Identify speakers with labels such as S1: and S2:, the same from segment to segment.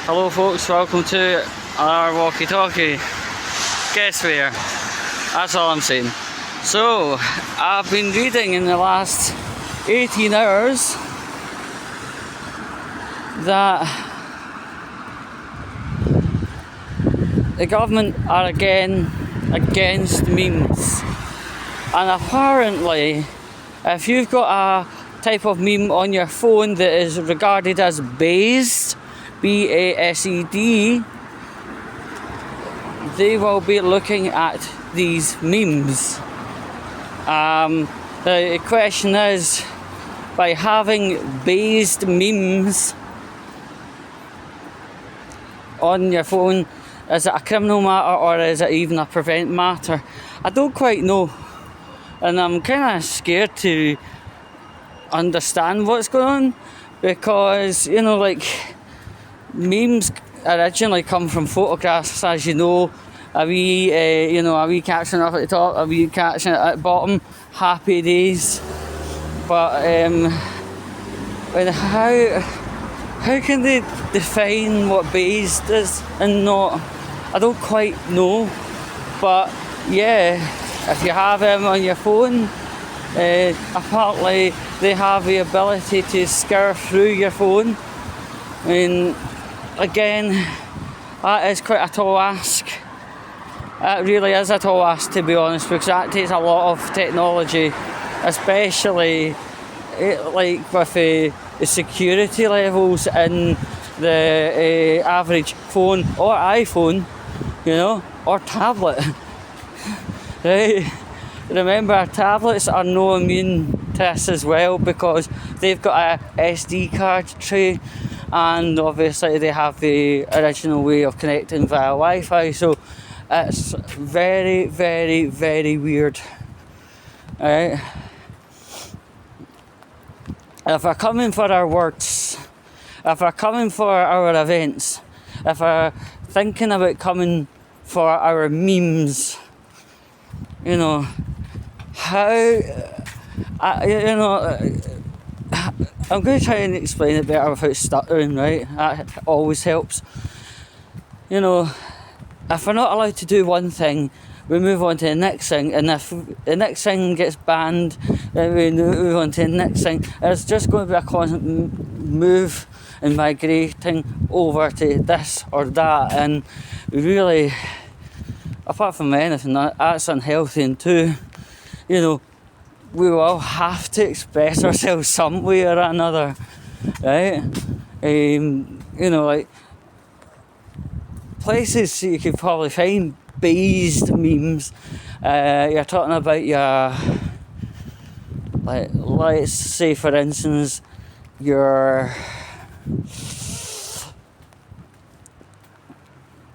S1: Hello folks, welcome to our Walkie talkie. Guess where? That's all I'm saying. So, I've been reading in the last 18 hours that the government are again against memes. And apparently, if you've got a type of meme on your phone that is regarded as based, B-A-S-E-D, they will be looking at these memes. The question is, by having based memes on your phone, is it a criminal matter or is it even a prevent matter? I don't quite know, and I'm kind of scared to understand what's going on, because memes originally come from photographs, as you know, a wee caption up at the top, a wee caption at the bottom, happy days. But how can they define what based is and not? I don't quite know. But yeah, if you have them on your phone, apparently they have the ability to scour through your phone. I mean, again, that is quite a tall ask. It really is a tall ask, to be honest, because that takes a lot of technology, especially with the security levels in the average phone or iPhone, or tablet. Right? Remember, tablets are no immune to this as well, because they've got a SD card tray, and obviously they have the original way of connecting via Wi-Fi, so it's very, very, very weird. Right? If we're coming for our words, if we're coming for our events, if we're thinking about coming for our memes, I'm going to try and explain it better without stuttering, right? That always helps. If we're not allowed to do one thing, we move on to the next thing, and if the next thing gets banned, then we move on to the next thing. It's just going to be a constant move and migrating over to this or that, and really, apart from anything, that's unhealthy. And two, we will have to express ourselves some way or another, right? Places you could probably find based memes. You're talking about your, let's say for instance, your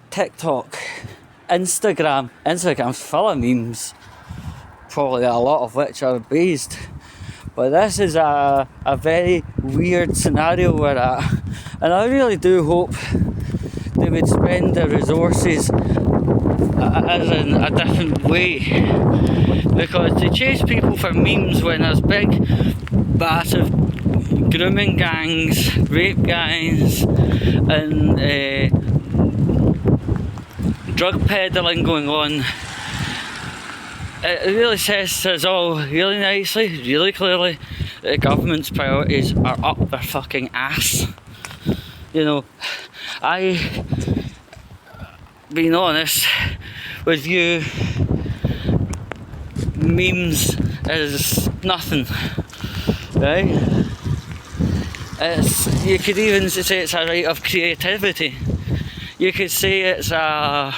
S1: TikTok, Instagram's full of memes, probably a lot of which are based. But this is a very weird scenario we're at, and I really do hope they would spend their resources as in a different way, because they chase people for memes when there's big, massive grooming gangs, rape gangs, and drug peddling going on. It really says to us all really nicely, really clearly, that the government's priorities are up their fucking ass. Being honest with you, memes is nothing, right? You could even say it's a right of creativity. You could say it's a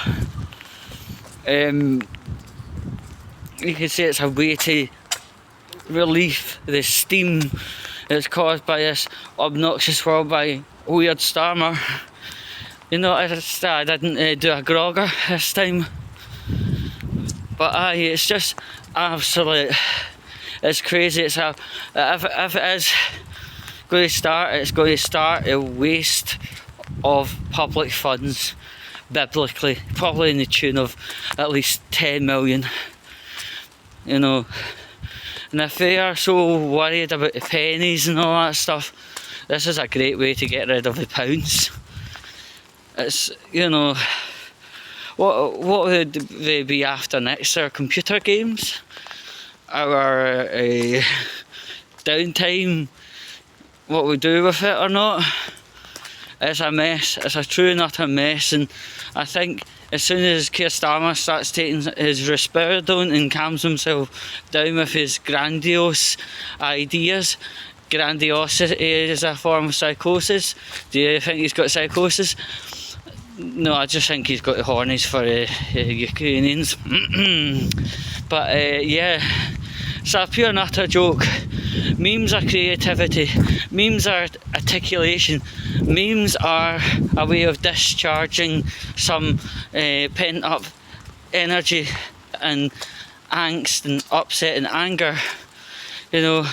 S1: way to relieve the steam that's caused by this obnoxious world by weird stammer. I didn't do a grogger this time, but it's just absolute. It's crazy. If it is going to start, it's going to start a waste of public funds, biblically, probably in the tune of at least 10 million. And if they are so worried about the pennies and all that stuff, this is a great way to get rid of the pounds. It's, you know, what would they be after next? Our computer games, our downtime, what we do with it or not. It's a mess. It's a true and utter mess, and I think as soon as Keir Starmer starts taking his risperidone and calms himself down with his grandiose ideas, grandiosity is a form of psychosis. Do you think he's got psychosis? No, I just think he's got the hornies for Ukrainians. But yeah, it's a pure and utter joke. Memes are creativity. Memes are articulation. Memes are a way of discharging some pent up energy and angst and upset and anger. You know,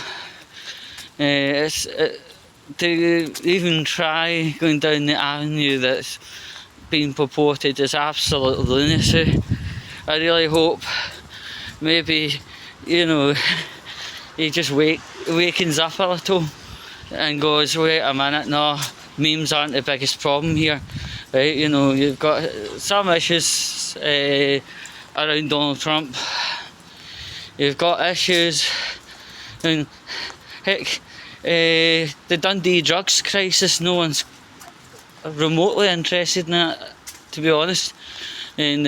S1: to even try going down the avenue that's being purported as absolute lunacy. I really hope maybe, you know, he just wakens up a little and goes, wait a minute, no, memes aren't the biggest problem here, right? You know, you've got some issues around Donald Trump. You've got issues, and heck, the Dundee drugs crisis, no one's remotely interested in that, to be honest. And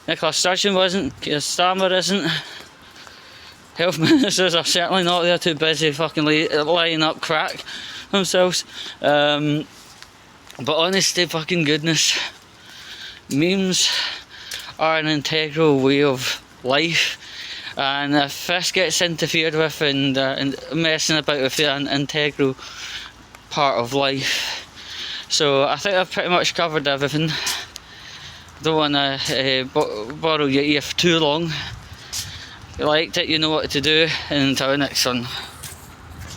S1: Nicola Sturgeon wasn't, Keir Starmer isn't. Health ministers are certainly not. They're too busy fucking lining up crack themselves. But honest to fucking goodness, memes are an integral way of life, and if this gets interfered with and messing about with an integral part of life. So I think I've pretty much covered everything. Don't want to borrow your ear for too long. If you liked it, you know what to do, and until the next one.